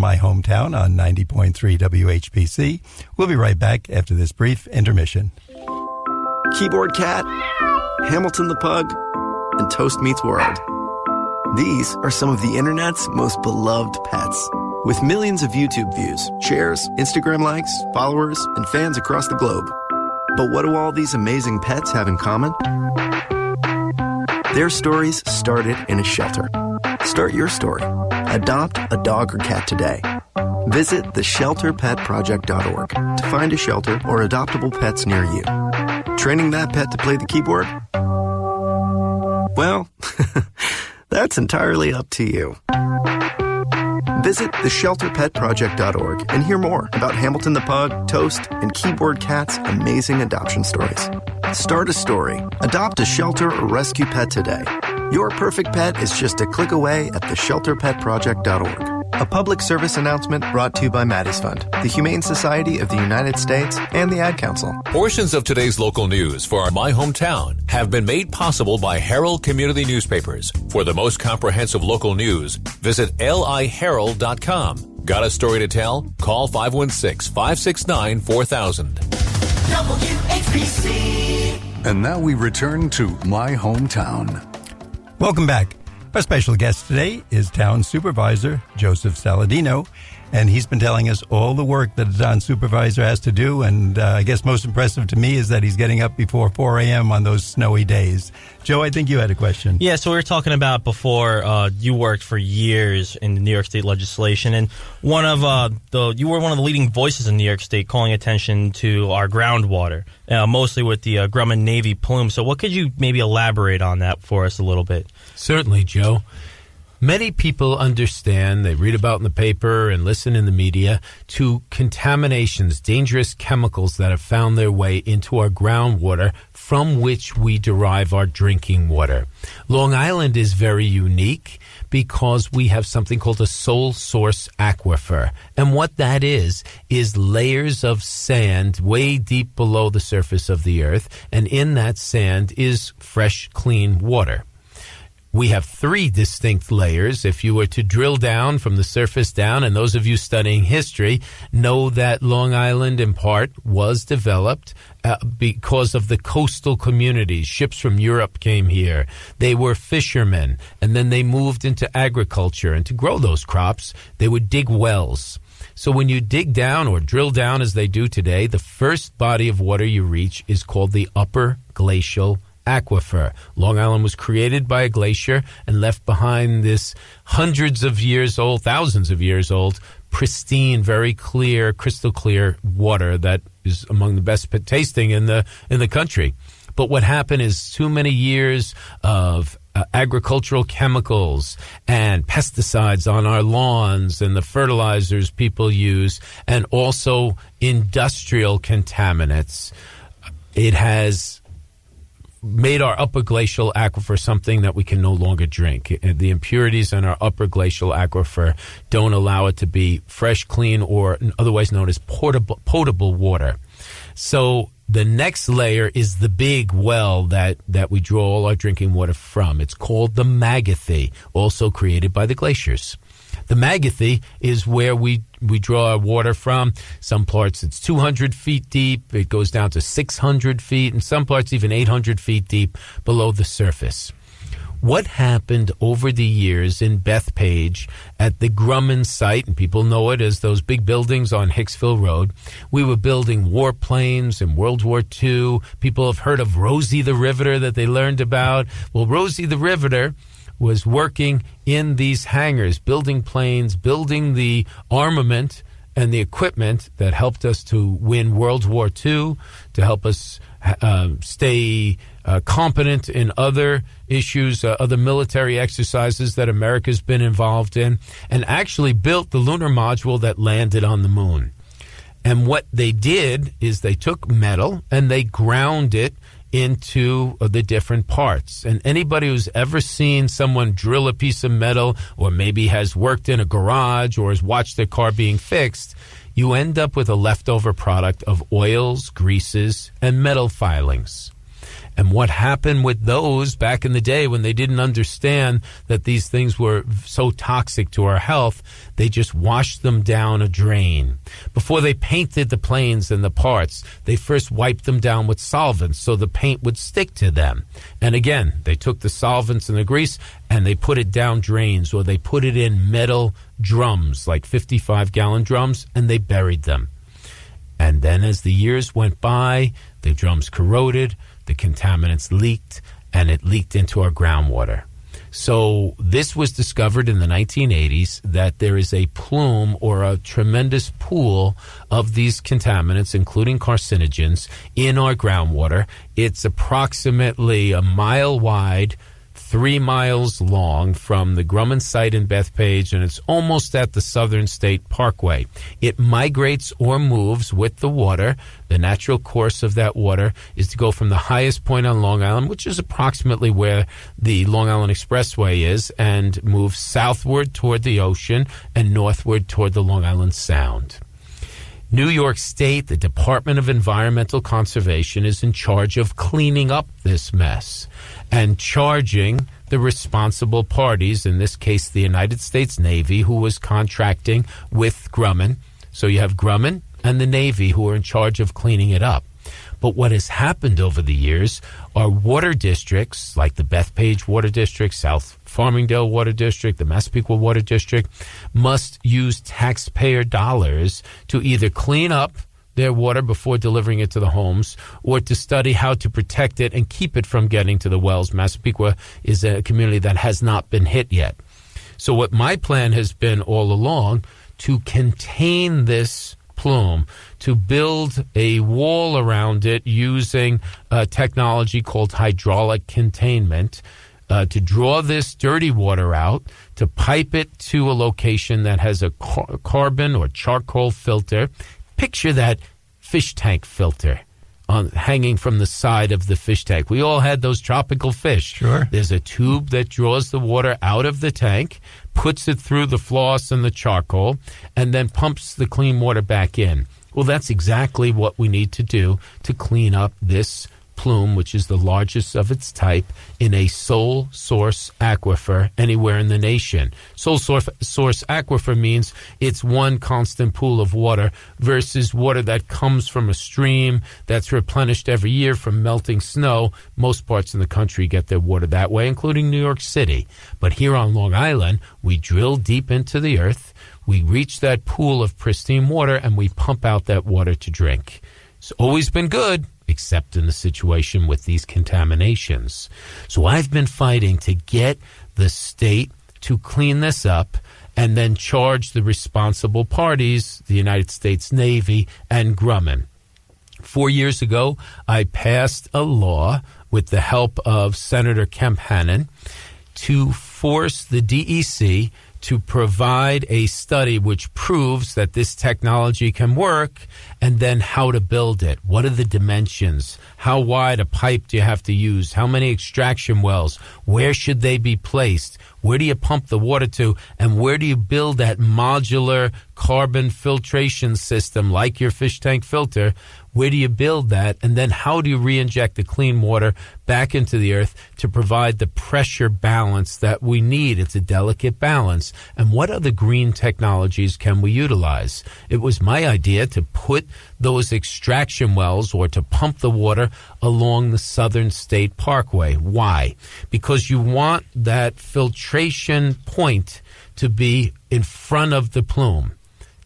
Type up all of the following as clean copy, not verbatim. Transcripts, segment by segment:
My Hometown on 90.3 WHPC. We'll be right back after this brief intermission. Keyboard Cat, Hamilton the Pug, and Toast Meets World. These are some of the internet's most beloved pets. With millions of YouTube views, shares, Instagram likes, followers, and fans across the globe. But what do all these amazing pets have in common? Their stories started in a shelter. Start your story. Adopt a dog or cat today. Visit theshelterpetproject.org to find a shelter or adoptable pets near you. Training that pet to play the keyboard? Well, that's entirely up to you. Visit theshelterpetproject.org and hear more about Hamilton the Pug, Toast, and Keyboard Cat's amazing adoption stories. Start a story. Adopt a shelter or rescue pet today. Your perfect pet is just a click away at theshelterpetproject.org. A public service announcement brought to you by Maddie's Fund, the Humane Society of the United States, and the Ad Council. Portions of today's local news for My Hometown have been made possible by Herald Community Newspapers. For the most comprehensive local news, visit liherald.com. Got a story to tell? Call 516-569-4000. WHPC. And now we return to My Hometown. Welcome back. Our special guest today is Town Supervisor Joseph Saladino, and he's been telling us all the work that a town supervisor has to do, and I guess most impressive to me is that he's getting up before 4 a.m. on those snowy days. Joe, I think you had a question. Yeah, so we were talking about before you worked for years in the New York State legislation, and you were one of the leading voices in New York State calling attention to our groundwater, mostly with the Grumman Navy plume. So what could you maybe elaborate on that for us a little bit? Certainly, Joe. Many people understand, they read about in the paper and listen in the media, to contaminations, dangerous chemicals that have found their way into our groundwater from which we derive our drinking water. Long Island is very unique because we have something called a sole source aquifer. And what that is layers of sand way deep below the surface of the earth, and in that sand is fresh, clean water. We have three distinct layers. If you were to drill down from the surface down, and those of you studying history know that Long Island in part was developed because of the coastal communities. Ships from Europe came here. They were fishermen, and then they moved into agriculture. And to grow those crops, they would dig wells. So when you dig down or drill down as they do today, the first body of water you reach is called the upper glacial aquifer. Long Island was created by a glacier and left behind this hundreds of years old, thousands of years old, pristine, very clear, crystal clear water that is among the best tasting in the country. But what happened is too many years of agricultural chemicals and pesticides on our lawns and the fertilizers people use, and also industrial contaminants. It has made our upper glacial aquifer something that we can no longer drink. The impurities in our upper glacial aquifer don't allow it to be fresh, clean, or otherwise known as potable water. So the next layer is the big well that we draw all our drinking water from. It's called the Magathy, also created by the glaciers. The Magathy is where we draw our water from. Some parts it's 200 feet deep. It goes down to 600 feet, and some parts even 800 feet deep below the surface. What happened over the years in Bethpage at the Grumman site, and people know it as those big buildings on Hicksville Road, we were building warplanes in World War II. People have heard of Rosie the Riveter that they learned about. Well, Rosie the Riveter was working in these hangars, building planes, building the armament and the equipment that helped us to win World War II, to help us stay competent in other issues, other military exercises that America's been involved in, and actually built the lunar module that landed on the moon. And what they did is they took metal and they ground it into the different parts. And anybody who's ever seen someone drill a piece of metal, or maybe has worked in a garage or has watched their car being fixed, you end up with a leftover product of oils, greases, and metal filings. And what happened with those back in the day when they didn't understand that these things were so toxic to our health, they just washed them down a drain. Before they painted the planes and the parts, they first wiped them down with solvents so the paint would stick to them. And again, they took the solvents and the grease and they put it down drains, or they put it in metal drums, like 55-gallon drums, and they buried them. And then as the years went by, the drums corroded, the contaminants leaked, and it leaked into our groundwater. So this was discovered in the 1980s, that there is a plume or a tremendous pool of these contaminants, including carcinogens, in our groundwater. It's approximately a mile wide, 3 miles long from the Grumman site in Bethpage, and it's almost at the Southern State Parkway. It migrates or moves with the water. The natural course of that water is to go from the highest point on Long Island, which is approximately where the Long Island Expressway is, and move southward toward the ocean and northward toward the Long Island Sound. New York State, the Department of Environmental Conservation, is in charge of cleaning up this mess and charging the responsible parties, in this case the United States Navy, who was contracting with Grumman. So you have Grumman and the Navy who are in charge of cleaning it up. But what has happened over the years are water districts like the Bethpage Water District, South Farmingdale Water District, the Massapequa Water District, must use taxpayer dollars to either clean up their water before delivering it to the homes, or to study how to protect it and keep it from getting to the wells. Massapequa is a community that has not been hit yet. So what my plan has been all along, to contain this plume, to build a wall around it using technology called hydraulic containment, to draw this dirty water out, to pipe it to a location that has a carbon or charcoal filter. Picture that fish tank filter hanging from the side of the fish tank. We all had those tropical fish. Sure. There's a tube that draws the water out of the tank, puts it through the floss and the charcoal, and then pumps the clean water back in. Well, that's exactly what we need to do to clean up this plume, which is the largest of its type in a sole source aquifer anywhere in the nation. Sole source aquifer means it's one constant pool of water versus water that comes from a stream that's replenished every year from melting snow. Most parts of the country get their water that way, including New York City. But here on Long Island, we drill deep into the earth, we reach that pool of pristine water, and we pump out that water to drink. It's always been good, except in the situation with these contaminations. So I've been fighting to get the state to clean this up and then charge the responsible parties, the United States Navy and Grumman. 4 years ago, I passed a law with the help of Senator Kemp Hannon to force the DEC to provide a study which proves that this technology can work, and then how to build it. What are the dimensions? How wide a pipe do you have to use? How many extraction wells? Where should they be placed? Where do you pump the water to? And where do you build that modular carbon filtration system like your fish tank filter? Where do you build that? And then how do you re-inject the clean water back into the earth to provide the pressure balance that we need? It's a delicate balance. And what other green technologies can we utilize? It was my idea to put those extraction wells, or to pump the water along the Southern State Parkway. Why? Because you want that filtration point to be in front of the plume,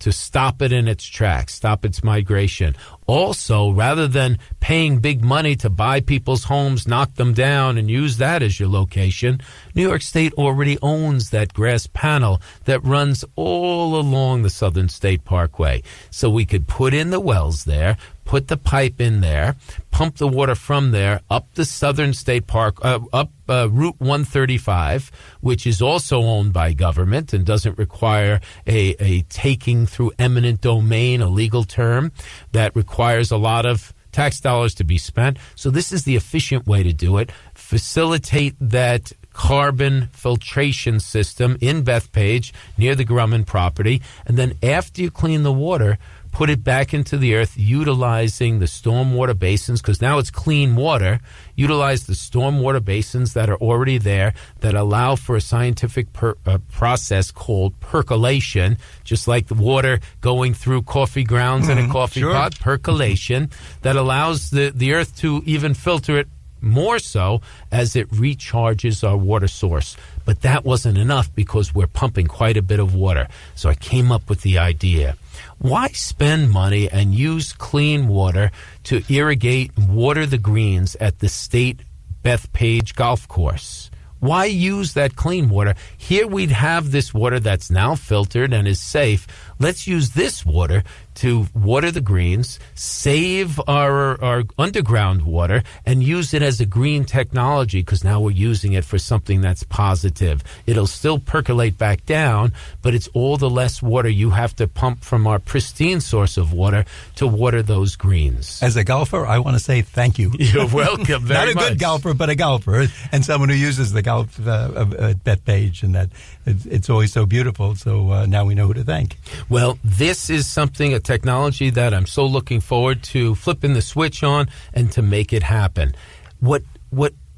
to stop it in its tracks, stop its migration. Also, rather than paying big money to buy people's homes, knock them down, and use that as your location, New York State already owns that grass panel that runs all along the Southern State Parkway. So we could put in the wells there, put the pipe in there, pump the water from there up the Southern State Park, up Route 135, which is also owned by government and doesn't require a taking through eminent domain, a legal term that requires a lot of tax dollars to be spent. So this is the efficient way to do it. Facilitate that carbon filtration system in Bethpage near the Grumman property. And then after you clean the water, put it back into the earth, utilizing the stormwater basins, because now it's clean water. Utilize the stormwater basins that are already there that allow for a scientific process called percolation, just like the water going through coffee grounds in a coffee pot, percolation, that allows the earth to even filter it more so as it recharges our water source. But that wasn't enough because we're pumping quite a bit of water. So I came up with the idea. Why spend money and use clean water to irrigate and water the greens at the state Bethpage golf course? Why use that clean water? Here we'd have this water that's now filtered and is safe. Let's use this water to water the greens, save our underground water, and use it as a green technology, because now we're using it for something that's positive. It'll still percolate back down, but it's all the less water you have to pump from our pristine source of water to water those greens. As a golfer, I want to say thank you. You're welcome very much. Not a good golfer, but a golfer, and someone who uses the golf Bethpage, and that it's always so beautiful. So now we know who to thank. Well, this is something, a technology that I'm so looking forward to flipping the switch on and to make it happen. What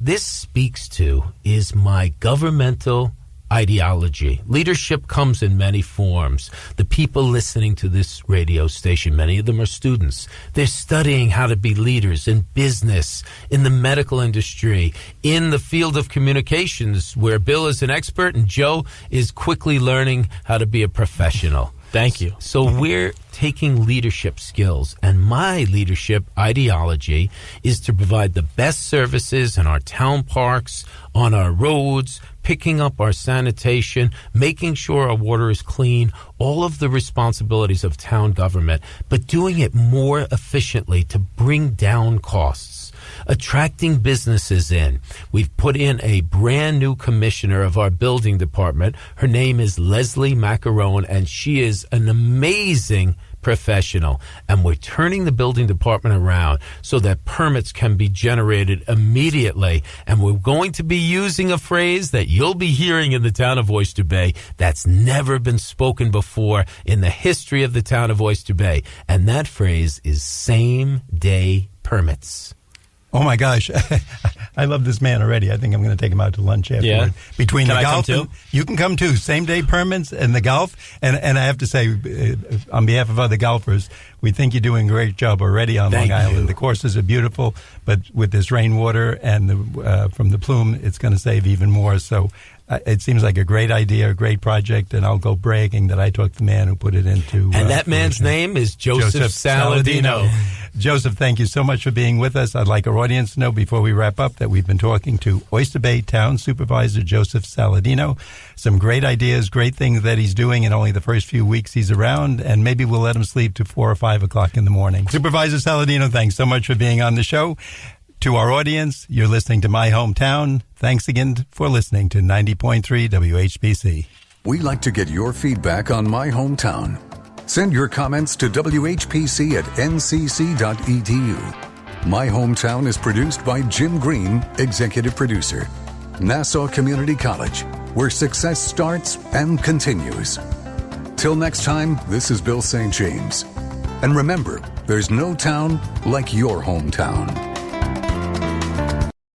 this speaks to is my governmental ideology. Leadership comes in many forms. The people listening to this radio station, many of them are students. They're studying how to be leaders in business, in the medical industry, in the field of communications, where Bill is an expert and Joe is quickly learning how to be a professional. Thank you. So we're taking leadership skills, and my leadership ideology is to provide the best services in our town parks, on our roads, picking up our sanitation, making sure our water is clean, all of the responsibilities of town government, but doing it more efficiently to bring down costs. Attracting businesses in. We've put in a brand new commissioner of our building department. Her name is Leslie Macarone, and she is an amazing professional. And we're turning the building department around so that permits can be generated immediately. And we're going to be using a phrase that you'll be hearing in the town of Oyster Bay that's never been spoken before in the history of the town of Oyster Bay. And that phrase is same-day permits. Oh, my gosh. I love this man already. I think I'm going to take him out to lunch afterward. Yeah. Between Can the I golf, come too? You can come too. Same-day permits and the golf. And I have to say, on behalf of other golfers, we think you're doing a great job already on Thank Long Island. you. The courses are beautiful, but with this rainwater and from the plume, it's going to save even more. So it seems like a great idea, a great project, and I'll go bragging that I took the man who put it into. And that man's name is Joseph Saladino. Joseph, thank you so much for being with us. I'd like our audience to know before we wrap up that we've been talking to Oyster Bay Town Supervisor Joseph Saladino. Some great ideas, great things that he's doing in only the first few weeks he's around, and maybe we'll let him sleep to 4 or 5 o'clock in the morning. Supervisor Saladino, thanks so much for being on the show. To our audience, you're listening to My Hometown. Thanks again for listening to 90.3 WHBC. We like to get your feedback on My Hometown. Send your comments to whpc@ncc.edu. My Hometown is produced by Jim Green, executive producer. Nassau Community College, where success starts and continues. Till next time, this is Bill St. James. And remember, there's no town like your hometown.